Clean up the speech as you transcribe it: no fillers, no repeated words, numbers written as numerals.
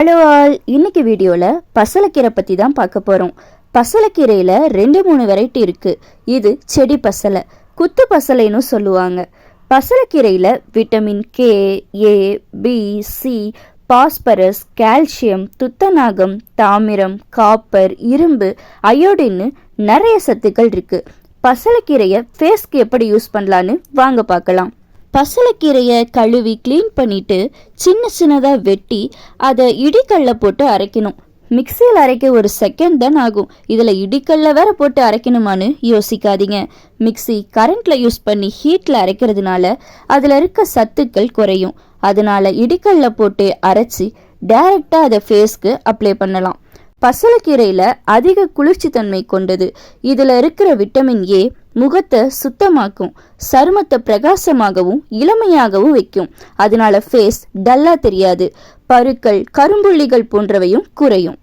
Hello all, இன்னைக்கு வீடியோவில் பசலைக்கீரை பற்றி தான் பார்க்க போகிறோம். பசலைக்கீரையில் 2-3 வெரைட்டி இருக்குது. இது செடி பசலை, குத்து பசலைன்னு சொல்லுவாங்க. பசலைக்கீரையில் விட்டமின் கே, ஏ, பி, சி, பாஸ்பரஸ், கால்சியம், துத்தநாகம், தாமிரம், காப்பர், இரும்பு, அயோடின்னு நிறைய சத்துக்கள் இருக்குது. பசலைக்கீரையை ஃபேஸ்க்கு எப்படி யூஸ் பண்ணலான்னு வாங்க பார்க்கலாம். பசலைக்கீரையை கழுவி க்ளீன் பண்ணிவிட்டு சின்னதாக வெட்டி அதை இடிக்கல்ல போட்டு அரைக்கணும். மிக்சியில் அரைக்க ஒரு செகண்ட் தான் ஆகும். இதில் இடிக்கல்ல வேற போட்டு அரைக்கணுமான்னு யோசிக்காதீங்க. மிக்சி கரண்ட்டில் யூஸ் பண்ணி ஹீட்டில் அரைக்கிறதுனால அதில் இருக்க சத்துக்கள் குறையும். அதனால இடிக்கல்ல போட்டு அரைச்சி டைரெக்டாக அதை ஃபேஸ்க்கு அப்ளை பண்ணலாம். பசலைக்கீரையில் அதிக குளிர்ச்சி தன்மை கொண்டது. இதில் இருக்கிற விட்டமின் ஏ முகத்தை சுத்தமாக்கும், சருமத்தை பிரகாசமாகவும் இளமையாகவும் வைக்கும். அதனால ஃபேஸ் டல்லா தெரியாது, பருக்கள், கரும்புள்ளிகள் போன்றவையும் குறையும்.